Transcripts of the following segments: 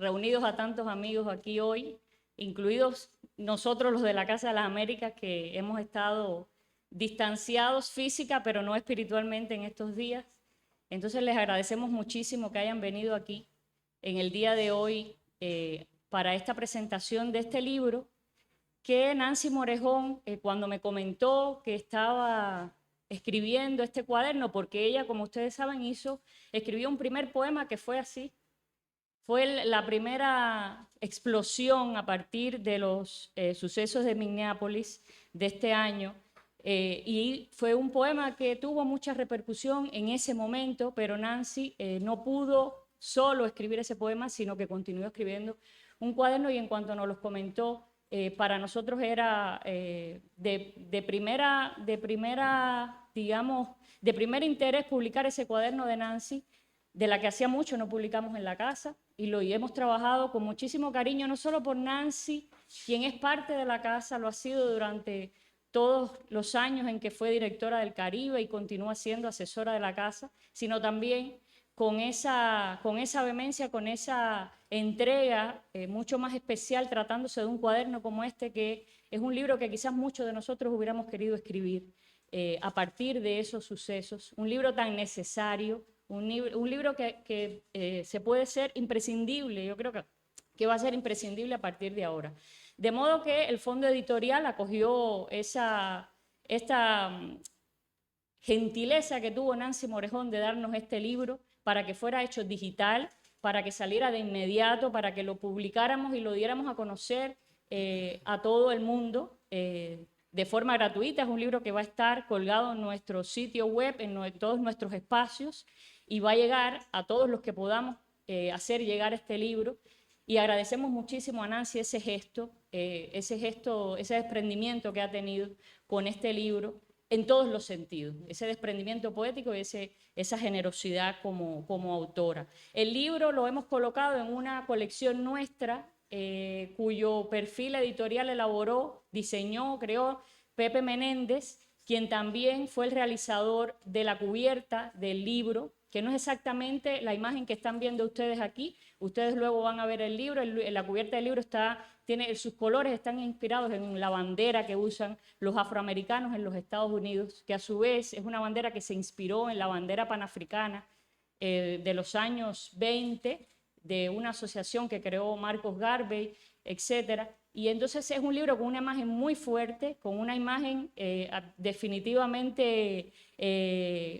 reunidos a tantos amigos aquí hoy, incluidos nosotros los de la Casa de las Américas, que hemos estado distanciados física, pero no espiritualmente en estos días. Entonces les agradecemos muchísimo que hayan venido aquí en el día de hoy para esta presentación de este libro que Nancy Morejón, cuando me comentó que estaba escribiendo este cuaderno, porque ella, como ustedes saben, escribió un primer poema que fue así. Fue la primera explosión a partir de los sucesos de Minneapolis de este año. Y fue un poema que tuvo mucha repercusión en ese momento, pero Nancy no pudo solo escribir ese poema, sino que continuó escribiendo un cuaderno y en cuanto nos los comentó, para nosotros era de primer interés publicar ese cuaderno de Nancy, de la que hacía mucho no publicamos en la casa, y hemos trabajado con muchísimo cariño, no solo por Nancy, quien es parte de la casa, lo ha sido durante todos los años en que fue directora del Caribe y continúa siendo asesora de la casa, sino también con esa vehemencia, con esa entrega mucho más especial, tratándose de un cuaderno como este, que es un libro que quizás muchos de nosotros hubiéramos querido escribir a partir de esos sucesos, un libro tan necesario, un libro que se puede ser imprescindible, yo creo que va a ser imprescindible a partir de ahora. De modo que el fondo editorial acogió esta gentileza que tuvo Nancy Morejón de darnos este libro para que fuera hecho digital, para que saliera de inmediato, para que lo publicáramos y lo diéramos a conocer a todo el mundo de forma gratuita. Es un libro que va a estar colgado en nuestro sitio web, en todos nuestros espacios, y va a llegar a todos los que podamos hacer llegar este libro. Y agradecemos muchísimo a Nancy ese gesto, ese desprendimiento que ha tenido con este libro en todos los sentidos, ese desprendimiento poético y esa generosidad como autora. El libro lo hemos colocado en una colección nuestra, cuyo perfil editorial elaboró, diseñó, creó Pepe Menéndez, quien también fue el realizador de la cubierta del libro, que no es exactamente la imagen que están viendo ustedes aquí. Ustedes luego van a ver el libro, la cubierta del libro sus colores están inspirados en la bandera que usan los afroamericanos en los Estados Unidos, que a su vez es una bandera que se inspiró en la bandera panafricana de los años 20, de una asociación que creó Marcos Garvey, etcétera. Y entonces es un libro con una imagen muy fuerte, con una imagen definitivamente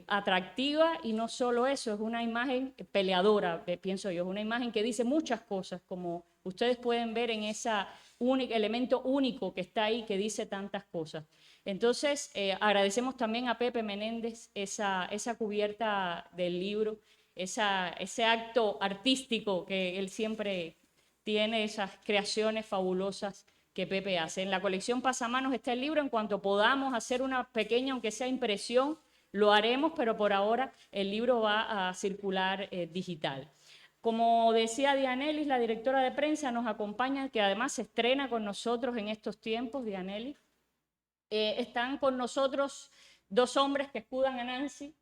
atractiva, y no solo eso, es una imagen peleadora, pienso yo, es una imagen que dice muchas cosas, como ustedes pueden ver en ese elemento único que está ahí, que dice tantas cosas. Entonces, agradecemos también a Pepe Menéndez esa cubierta del libro, ese acto artístico que él siempre tiene, esas creaciones fabulosas que Pepe hace. En la colección Pasamanos está el libro. En cuanto podamos hacer una pequeña, aunque sea impresión, lo haremos, pero por ahora el libro va a circular digital. Como decía Dianelis, la directora de prensa, nos acompaña, que además se estrena con nosotros en estos tiempos, Dianelis. Están con nosotros dos hombres que escudan a Nancy,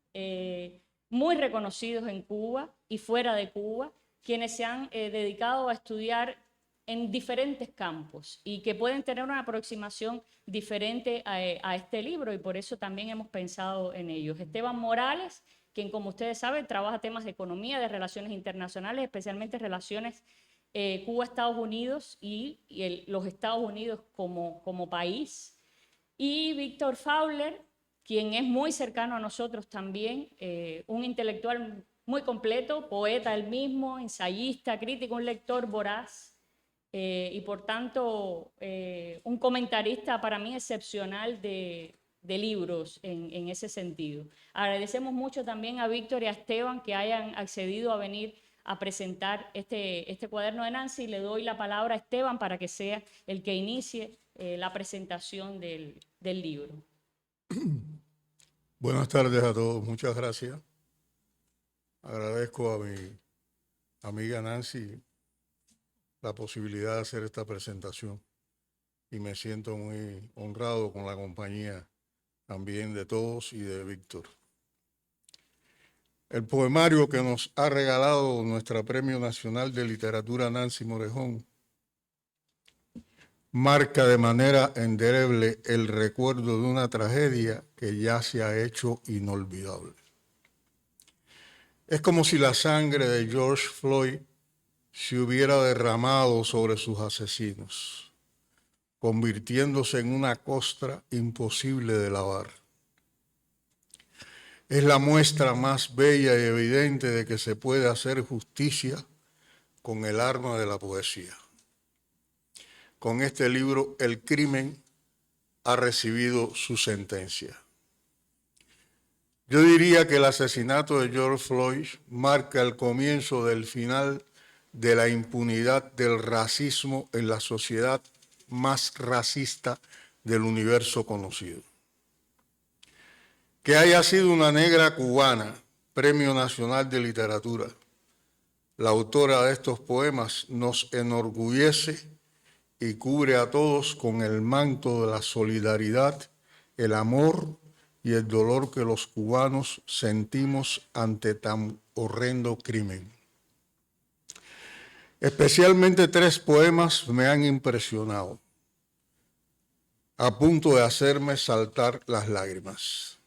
muy reconocidos en Cuba y fuera de Cuba, quienes se han dedicado a estudiar en diferentes campos y que pueden tener una aproximación diferente a este libro, y por eso también hemos pensado en ellos. Esteban Morales, quien, como ustedes saben, trabaja temas de economía, de relaciones internacionales, especialmente relaciones Cuba-Estados Unidos y los Estados Unidos como país. Y Víctor Fowler, quien es muy cercano a nosotros también, un intelectual muy completo, poeta él mismo, ensayista, crítico, un lector voraz, y por tanto un comentarista para mí excepcional de libros en ese sentido. Agradecemos mucho también a Víctor y a Esteban que hayan accedido a venir a presentar este cuaderno de Nancy. Le doy la palabra a Esteban para que sea el que inicie la presentación del libro. Buenas tardes a todos, muchas gracias. Agradezco a mi amiga Nancy la posibilidad de hacer esta presentación y me siento muy honrado con la compañía también de todos y de Víctor. El poemario que nos ha regalado nuestra Premio Nacional de Literatura Nancy Morejón marca de manera indeleble el recuerdo de una tragedia que ya se ha hecho inolvidable. Es como si la sangre de George Floyd se hubiera derramado sobre sus asesinos, convirtiéndose en una costra imposible de lavar. Es la muestra más bella y evidente de que se puede hacer justicia con el arma de la poesía. Con este libro, el crimen ha recibido su sentencia. Yo diría que el asesinato de George Floyd marca el comienzo del final de la impunidad del racismo en la sociedad más racista del universo conocido. Que haya sido una negra cubana, Premio Nacional de Literatura, la autora de estos poemas, nos enorgullece y cubre a todos con el manto de la solidaridad, el amor y el dolor que los cubanos sentimos ante tan horrendo crimen. Especialmente 3 poemas me han impresionado, a punto de hacerme saltar las lágrimas.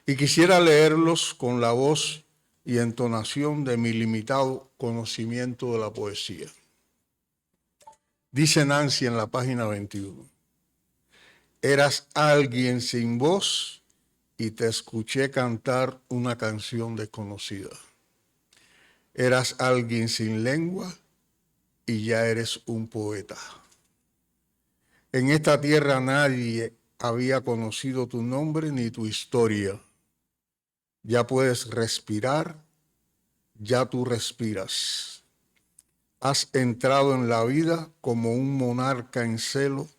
Y quisiera leerlos con la voz y entonación de mi limitado conocimiento de la poesía. Dice Nancy en la página 21, eras alguien sin voz y te escuché cantar una canción desconocida. Eras alguien sin lengua y ya eres un poeta. En esta tierra nadie había conocido tu nombre ni tu historia. Ya puedes respirar, ya tú respiras. Has entrado en la vida como un monarca en celo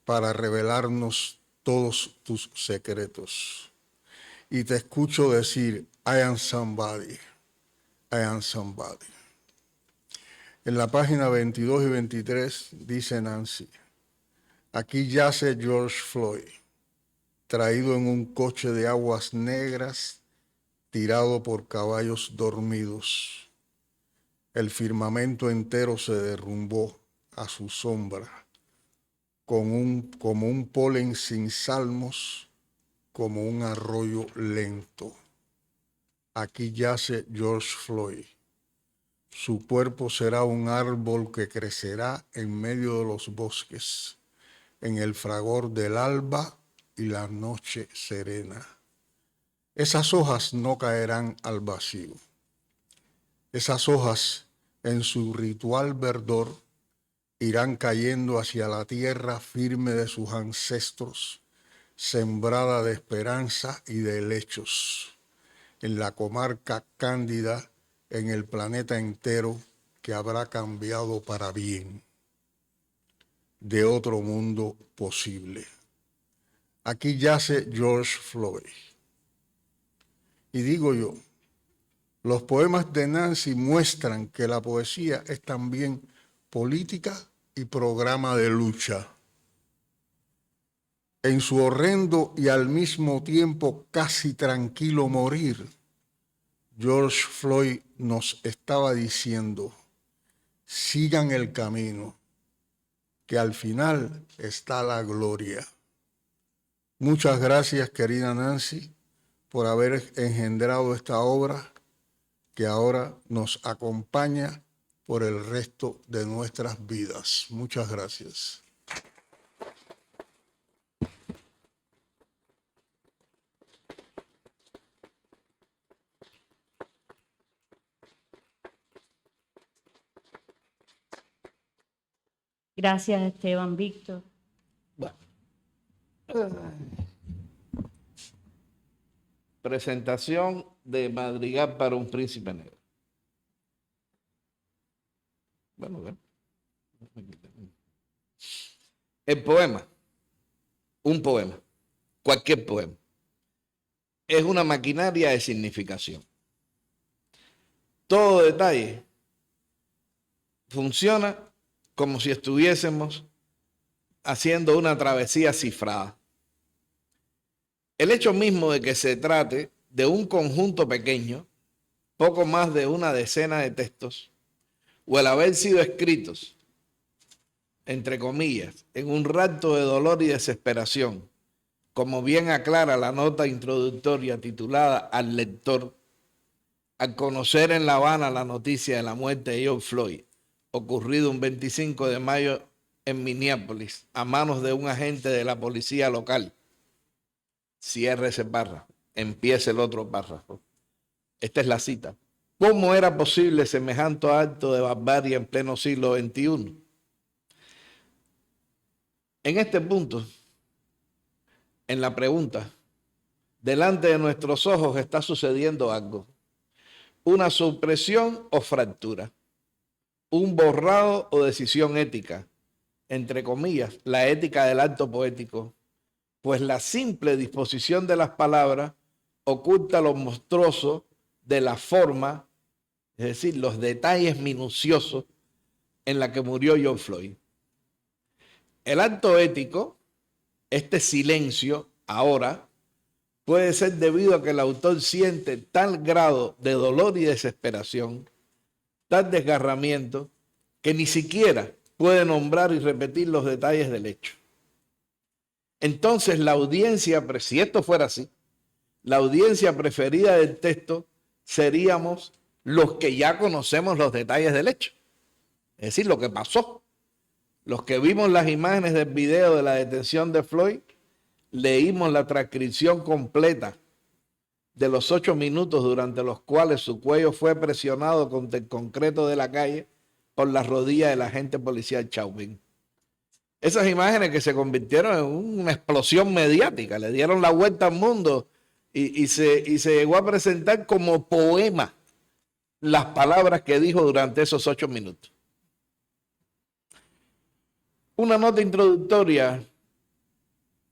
para revelarnos todos tus secretos. Y te escucho decir, I am somebody, I am somebody. En la página 22 y 23 dice Nancy, aquí yace George Floyd, traído en un coche de aguas negras, tirado por caballos dormidos. El firmamento entero se derrumbó a su sombra, como un polen sin salmos, como un arroyo lento. Aquí yace George Floyd. Su cuerpo será un árbol que crecerá en medio de los bosques, en el fragor del alba y la noche serena. Esas hojas no caerán al vacío. Esas hojas, en su ritual verdor, irán cayendo hacia la tierra firme de sus ancestros, sembrada de esperanza y de helechos, en la comarca cándida, en el planeta entero que habrá cambiado para bien, de otro mundo posible. Aquí yace George Floyd. Y digo yo, los poemas de Nancy muestran que la poesía es también política y programa de lucha. En su horrendo y al mismo tiempo casi tranquilo morir, George Floyd nos estaba diciendo, sigan el camino, que al final está la gloria. Muchas gracias, querida Nancy, por haber engendrado esta obra que ahora nos acompaña por el resto de nuestras vidas. Muchas gracias. Gracias, Esteban Víctor. Bueno. Presentación de Madrigal para un príncipe negro. Bueno. El poema, un poema, cualquier poema, es una maquinaria de significación. Todo detalle funciona como si estuviésemos haciendo una travesía cifrada. El hecho mismo de que se trate de un conjunto pequeño, poco más de una decena de textos, o el haber sido escritos, entre comillas, en un rato de dolor y desesperación, como bien aclara la nota introductoria titulada Al lector, al conocer en La Habana la noticia de la muerte de George Floyd, ocurrido un 25 de mayo en Minneapolis, a manos de un agente de la policía local. Cierre ese párrafo, empieza el otro párrafo. Esta es la cita. ¿Cómo era posible semejante acto de barbarie en pleno siglo XXI? En este punto, en la pregunta, delante de nuestros ojos está sucediendo algo. Una supresión o fractura, un borrado o decisión ética, entre comillas, la ética del acto poético, pues la simple disposición de las palabras oculta lo monstruoso de la forma, es decir, los detalles minuciosos en la que murió George Floyd. El acto ético, este silencio ahora, puede ser debido a que el autor siente tal grado de dolor y desesperación, tal desgarramiento, que ni siquiera puede nombrar y repetir los detalles del hecho. Entonces la audiencia, si esto fuera así, la audiencia preferida del texto seríamos los que ya conocemos los detalles del hecho. Es decir, lo que pasó. Los que vimos las imágenes del video de la detención de Floyd, leímos la transcripción completa de los 8 minutos durante los cuales su cuello fue presionado contra el concreto de la calle por la rodilla del agente policial Chauvin. Esas imágenes que se convirtieron en una explosión mediática, le dieron la vuelta al mundo y se llegó a presentar como poema las palabras que dijo durante esos 8 minutos. Una nota introductoria,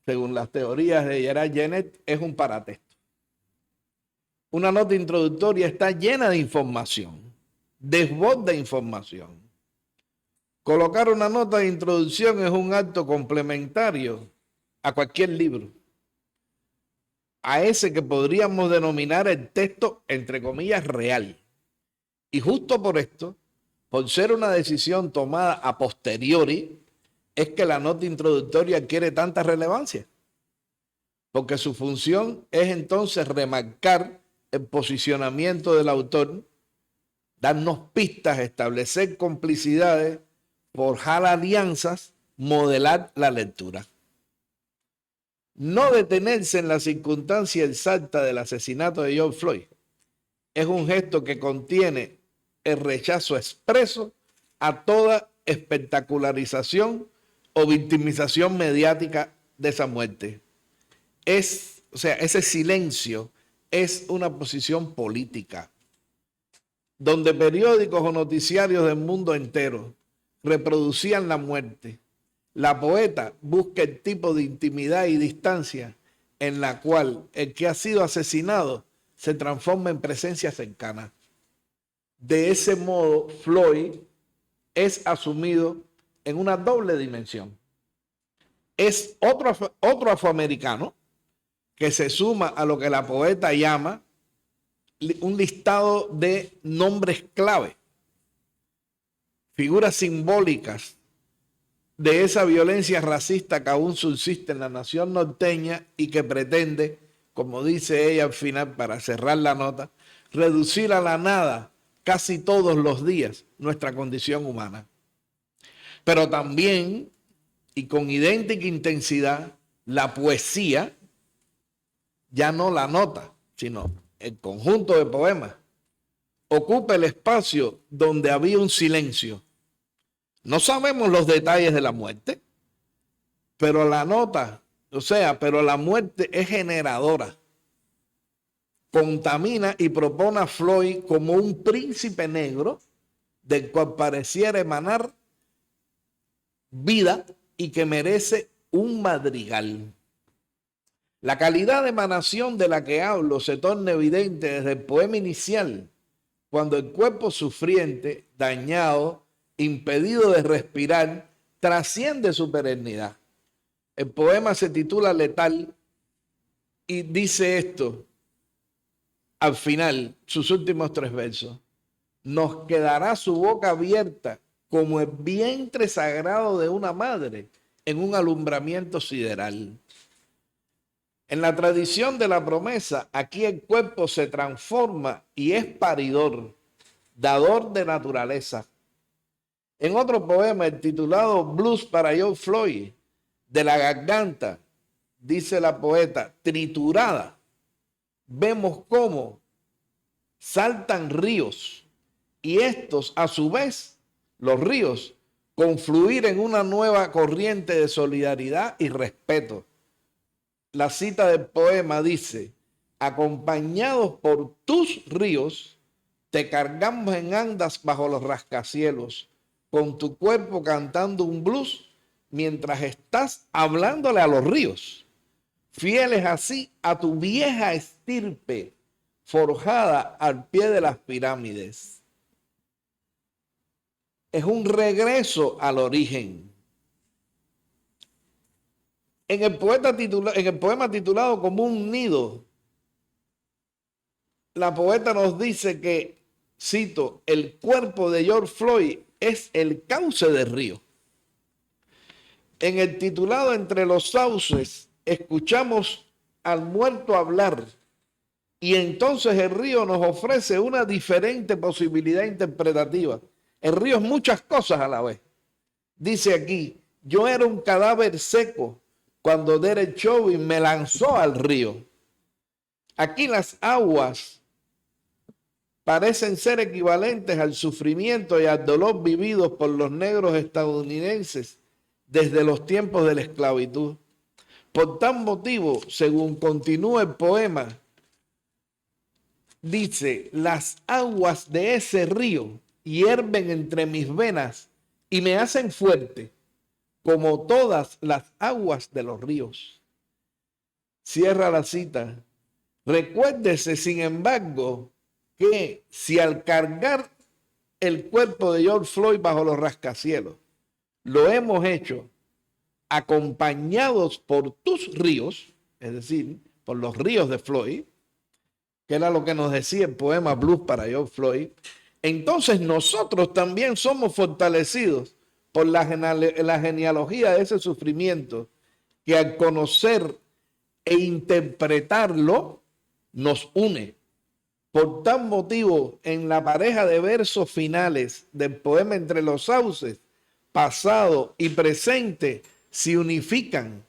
según las teorías de Gerard Genette, es un paratexto. Una nota introductoria está llena de información, desborda información. Colocar una nota de introducción es un acto complementario a cualquier libro, a ese que podríamos denominar el texto, entre comillas, real. Y justo por esto, por ser una decisión tomada a posteriori, es que la nota introductoria adquiere tanta relevancia, porque su función es entonces remarcar el posicionamiento del autor, darnos pistas, establecer complicidades, forjar alianzas, modelar la lectura. No detenerse en la circunstancia exacta del asesinato de George Floyd es un gesto que contiene el rechazo expreso a toda espectacularización o victimización mediática de esa muerte. Ese silencio es una posición política, donde periódicos o noticiarios del mundo entero reproducían la muerte. La poeta busca el tipo de intimidad y distancia en la cual el que ha sido asesinado se transforma en presencia cercana. De ese modo, Floyd es asumido en una doble dimensión. Es otro afroamericano que se suma a lo que la poeta llama un listado de nombres clave, figuras simbólicas de esa violencia racista que aún subsiste en la nación norteña y que pretende, como dice ella al final para cerrar la nota, reducir a la nada casi todos los días nuestra condición humana. Pero también, y con idéntica intensidad, la poesía, ya no la nota, sino el conjunto de poemas, ocupa el espacio donde había un silencio. No sabemos los detalles de la muerte, pero la nota, pero la muerte es generadora. Contamina y propone a Floyd como un príncipe negro del cual pareciera emanar vida y que merece un madrigal. La calidad de emanación de la que hablo se torna evidente desde el poema inicial, cuando el cuerpo sufriente, dañado, impedido de respirar, trasciende su perennidad. El poema se titula Letal y dice esto: al final, sus últimos 3 versos. Nos quedará su boca abierta como el vientre sagrado de una madre en un alumbramiento sideral. En la tradición de la promesa, aquí el cuerpo se transforma y es paridor, dador de naturaleza. En otro poema, titulado Blues para George Floyd, de la garganta, dice la poeta, triturada, vemos cómo saltan ríos y estos, a su vez, los ríos, confluir en una nueva corriente de solidaridad y respeto. La cita del poema dice, acompañados por tus ríos, te cargamos en andas bajo los rascacielos, con tu cuerpo cantando un blues mientras estás hablándole a los ríos, fieles así a tu vieja estirpe, forjada al pie de las pirámides. Es un regreso al origen. En el poema titulado Como un nido, la poeta nos dice que, cito, el cuerpo de George Floyd es el cauce del río. En el titulado Entre los sauces, escuchamos al muerto hablar y entonces el río nos ofrece una diferente posibilidad interpretativa. El río es muchas cosas a la vez. Dice aquí, yo era un cadáver seco cuando Derek Chauvin me lanzó al río. Aquí las aguas parecen ser equivalentes al sufrimiento y al dolor vividos por los negros estadounidenses desde los tiempos de la esclavitud. Por tal motivo, según continúa el poema, dice, las aguas de ese río hierven entre mis venas y me hacen fuerte, como todas las aguas de los ríos. Cierra la cita. Recuérdese, sin embargo, que si al cargar el cuerpo de George Floyd bajo los rascacielos, lo hemos hecho acompañados por tus ríos, es decir, por los ríos de Floyd, que era lo que nos decía el poema Blues para George Floyd, entonces nosotros también somos fortalecidos por la genealogía de ese sufrimiento que al conocer e interpretarlo nos une. Por tal motivo, en la pareja de versos finales del poema Entre los sauces, pasado y presente se unifican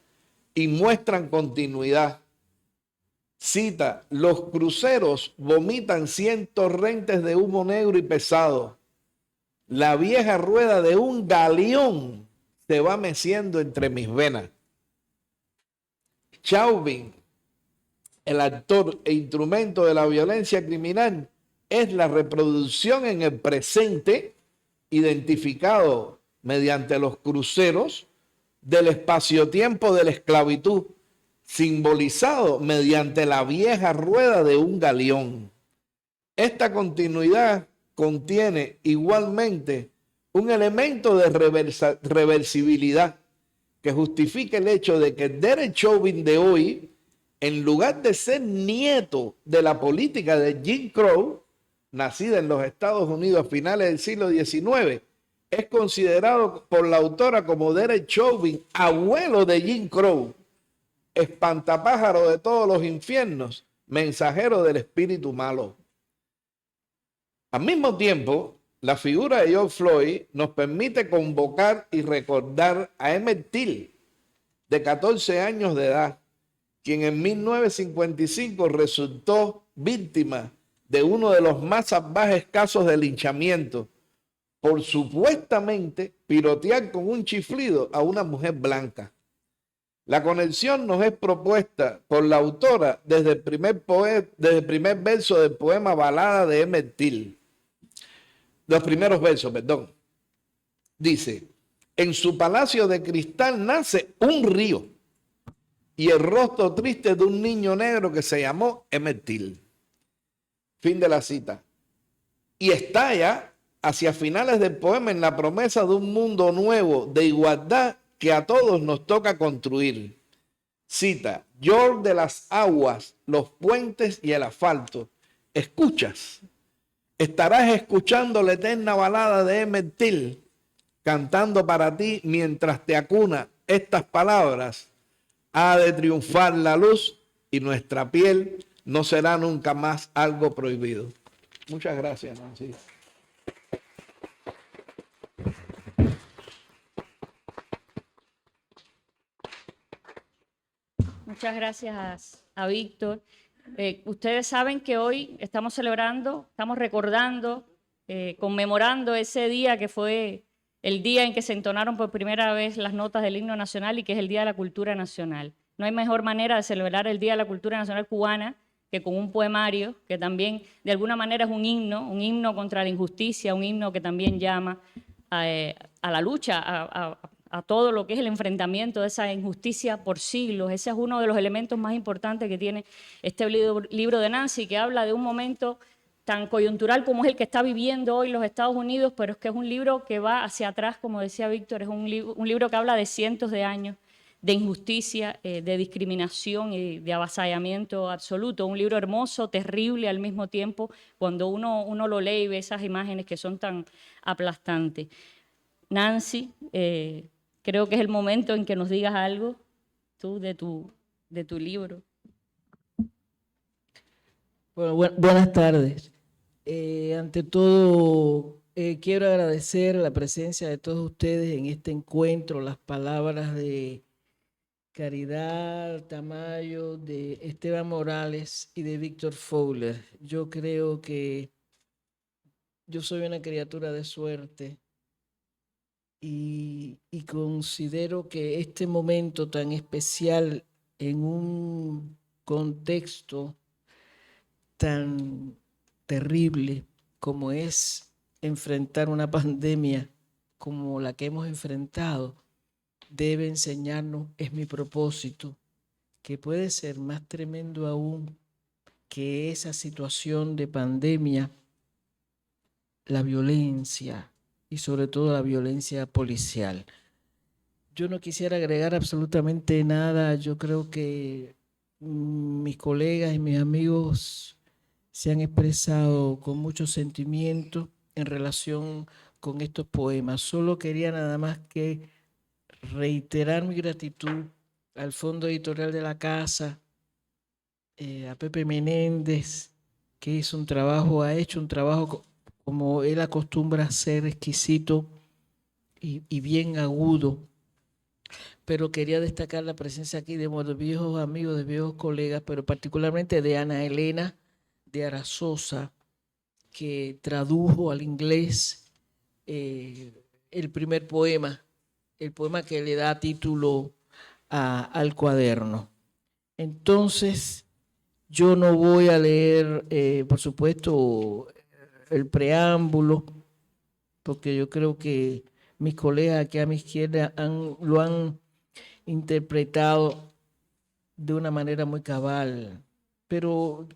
y muestran continuidad. Cita, los cruceros vomitan 100 torrentes de humo negro y pesado. La vieja rueda de un galeón se va meciendo entre mis venas. Chauvin, el actor e instrumento de la violencia criminal, es la reproducción en el presente, identificado mediante los cruceros, del espacio-tiempo de la esclavitud, simbolizado mediante la vieja rueda de un galeón. Esta continuidad contiene igualmente un elemento de reversibilidad que justifica el hecho de que Derek Chauvin de hoy, en lugar de ser nieto de la política de Jim Crow, nacida en los Estados Unidos a finales del siglo XIX, es considerado por la autora como Derek Chauvin, abuelo de Jim Crow, espantapájaro de todos los infiernos, mensajero del espíritu malo. Al mismo tiempo, la figura de George Floyd nos permite convocar y recordar a Emmett Till, de 14 años de edad, quien en 1955 resultó víctima de uno de los más salvajes casos de linchamiento por supuestamente pirotear con un chiflido a una mujer blanca. La conexión nos es propuesta por la autora desde el primer verso del poema Balada de Emmett Till. Los primeros versos, perdón. Dice, en su palacio de cristal nace un río y el rostro triste de un niño negro que se llamó Emmett Till. Fin de la cita. Y estalla hacia finales del poema en la promesa de un mundo nuevo de igualdad que a todos nos toca construir. Cita, George de las aguas, los puentes y el asfalto, escuchas. Estarás escuchando la eterna balada de Emmett Till, cantando para ti mientras te acuna estas palabras: ha de triunfar la luz y nuestra piel no será nunca más algo prohibido. Muchas gracias, Nancy. Muchas gracias a Víctor. Ustedes saben que hoy estamos celebrando, estamos recordando, conmemorando ese día que fue el día en que se entonaron por primera vez las notas del himno nacional y que es el Día de la Cultura Nacional. No hay mejor manera de celebrar el Día de la Cultura Nacional cubana que con un poemario que también de alguna manera es un himno contra la injusticia, un himno que también llama a la lucha, a todo lo que es el enfrentamiento de esa injusticia por siglos. Ese es uno de los elementos más importantes que tiene este libro de Nancy, que habla de un momento tan coyuntural como es el que está viviendo hoy los Estados Unidos, pero es que es un libro que va hacia atrás, como decía Víctor, es un libro que habla de cientos de años de injusticia, de discriminación y de avasallamiento absoluto. Un libro hermoso, terrible al mismo tiempo, cuando uno lo lee y ve esas imágenes que son tan aplastantes. Nancy, creo que es el momento en que nos digas algo tú de tu libro. Bueno, buenas tardes. Ante todo, quiero agradecer la presencia de todos ustedes en este encuentro, las palabras de Caridad Tamayo, de Esteban Morales y de Víctor Fowler. Yo creo que yo soy una criatura de suerte y considero que este momento tan especial en un contexto tan terrible como es enfrentar una pandemia como la que hemos enfrentado, debe enseñarnos, es mi propósito, que puede ser más tremendo aún que esa situación de pandemia, la violencia y sobre todo la violencia policial. Yo no quisiera agregar absolutamente nada. Yo creo que mis colegas y mis amigos se han expresado con mucho sentimiento en relación con estos poemas. Solo quería nada más que reiterar mi gratitud al Fondo Editorial de la Casa, a Pepe Menéndez, que ha hecho un trabajo como él acostumbra a ser, exquisito y bien agudo. Pero quería destacar la presencia aquí de viejos amigos, de viejos colegas, pero particularmente de Ana Elena de Arazosa, que tradujo al inglés el primer poema, el poema que le da título al cuaderno. Entonces, yo no voy a leer, por supuesto, el preámbulo, porque yo creo que mis colegas aquí a mi izquierda lo han interpretado de una manera muy cabal. Pero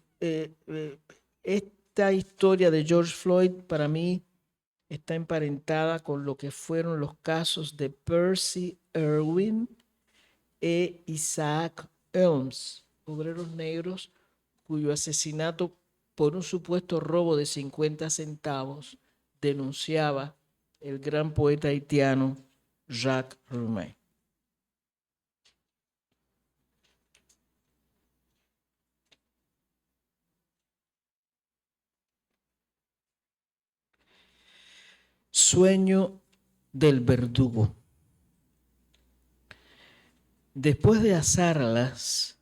esta historia de George Floyd para mí está emparentada con lo que fueron los casos de Percy Irwin e Isaac Helms, obreros negros cuyo asesinato por un supuesto robo de 50 centavos denunciaba el gran poeta haitiano Jacques Roumain. Sueño del verdugo. Después de asarlas,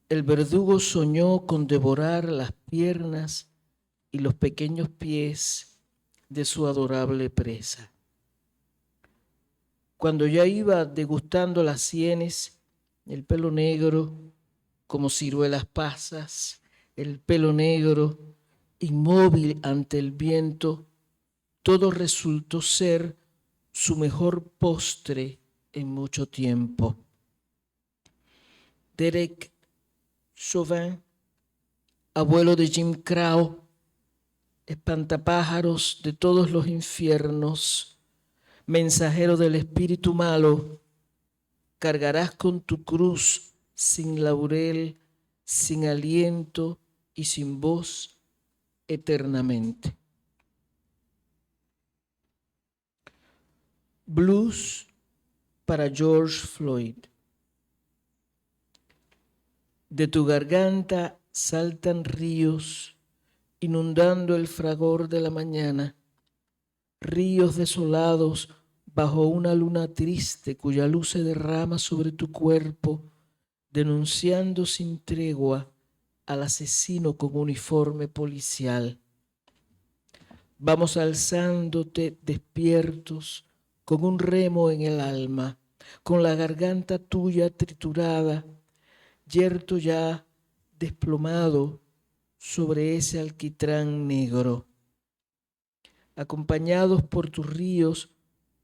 el verdugo soñó con devorar las piernas y los pequeños pies de su adorable presa. Cuando ya iba degustando las sienes, el pelo negro como ciruelas pasas, el pelo negro inmóvil ante el viento, todo resultó ser su mejor postre en mucho tiempo. Derek Chauvin, abuelo de Jim Crow, espantapájaros de todos los infiernos, mensajero del espíritu malo, cargarás con tu cruz sin laurel, sin aliento, y sin voz eternamente. Blues para George Floyd. De tu garganta saltan ríos, inundando el fragor de la mañana, ríos desolados bajo una luna triste cuya luz se derrama sobre tu cuerpo, denunciando sin tregua al asesino con uniforme policial. Vamos alzándote despiertos, con un remo en el alma, con la garganta tuya triturada, yerto ya desplomado sobre ese alquitrán negro. Acompañados por tus ríos,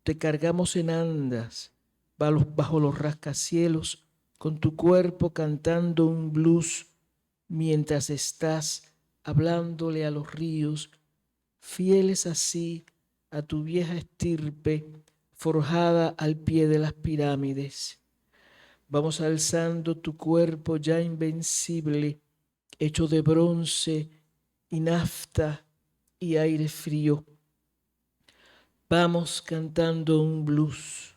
te cargamos en andas, bajo los rascacielos, con tu cuerpo cantando un blues, mientras estás hablándole a los ríos, fieles así a tu vieja estirpe, forjada al pie de las pirámides. Vamos alzando tu cuerpo ya invencible, hecho de bronce y nafta y aire frío. Vamos cantando un blues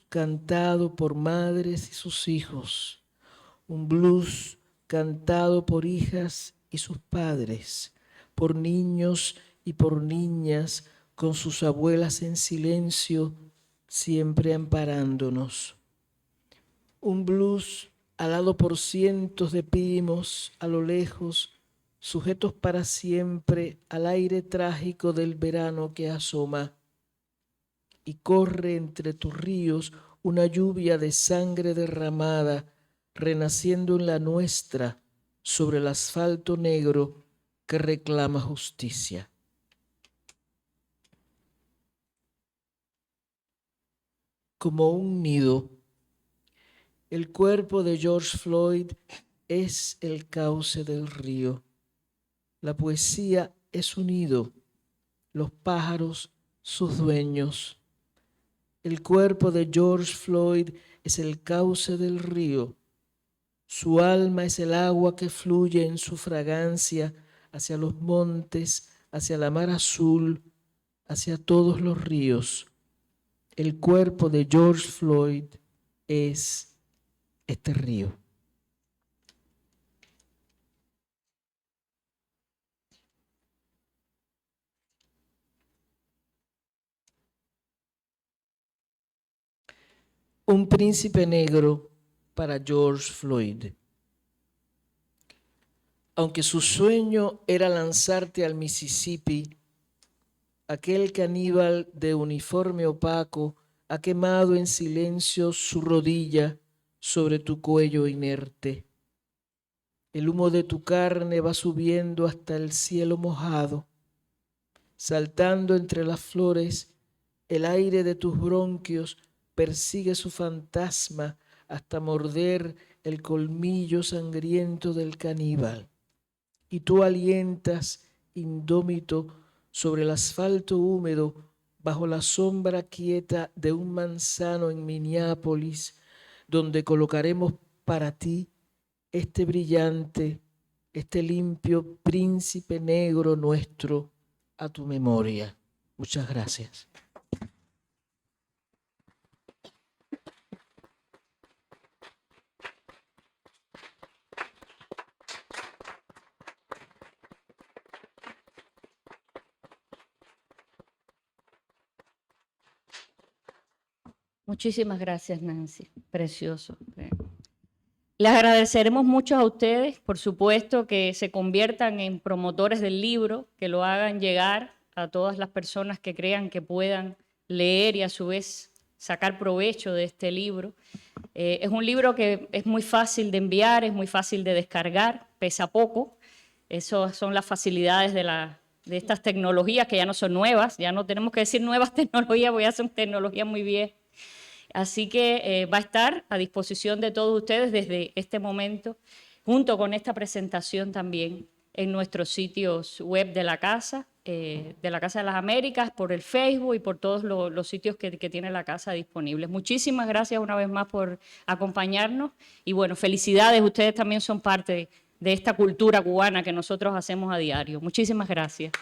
cantado por madres y sus hijos, un blues cantado por hijas y sus padres, por niños y por niñas, con sus abuelas en silencio, siempre amparándonos. Un blues alado por cientos de primos a lo lejos, sujetos para siempre al aire trágico del verano que asoma, y corre entre tus ríos una lluvia de sangre derramada, renaciendo en la nuestra sobre el asfalto negro que reclama justicia. Como un nido, el cuerpo de George Floyd es el cauce del río. La poesía es un nido, los pájaros sus dueños. El cuerpo de George Floyd es el cauce del río. Su alma es el agua que fluye en su fragancia hacia los montes, hacia la mar azul, hacia todos los ríos. El cuerpo de George Floyd es este río. Un príncipe negro para George Floyd. Aunque su sueño era lanzarte al Mississippi, aquel caníbal de uniforme opaco ha quemado en silencio su rodilla sobre tu cuello inerte. El humo de tu carne va subiendo hasta el cielo mojado. Saltando entre las flores, el aire de tus bronquios persigue su fantasma hasta morder el colmillo sangriento del caníbal. Y tú alientas, indómito, sobre el asfalto húmedo, bajo la sombra quieta de un manzano en Minneapolis, donde colocaremos para ti este brillante, este limpio príncipe negro nuestro a tu memoria. Muchas gracias. Muchísimas gracias, Nancy. Precioso. Les agradeceremos mucho a ustedes, por supuesto, que se conviertan en promotores del libro, que lo hagan llegar a todas las personas que crean que puedan leer y a su vez sacar provecho de este libro. Es un libro que es muy fácil de enviar, es muy fácil de descargar, pesa poco. Esas son las facilidades de estas tecnologías que ya no son nuevas, ya no tenemos que decir nuevas tecnologías, porque ya son tecnologías muy viejas. Así que va a estar a disposición de todos ustedes desde este momento, junto con esta presentación también en nuestros sitios web de la Casa de las Américas, por el Facebook y por todos los sitios que tiene la Casa disponibles. Muchísimas gracias una vez más por acompañarnos y bueno, felicidades, ustedes también son parte de esta cultura cubana que nosotros hacemos a diario. Muchísimas gracias.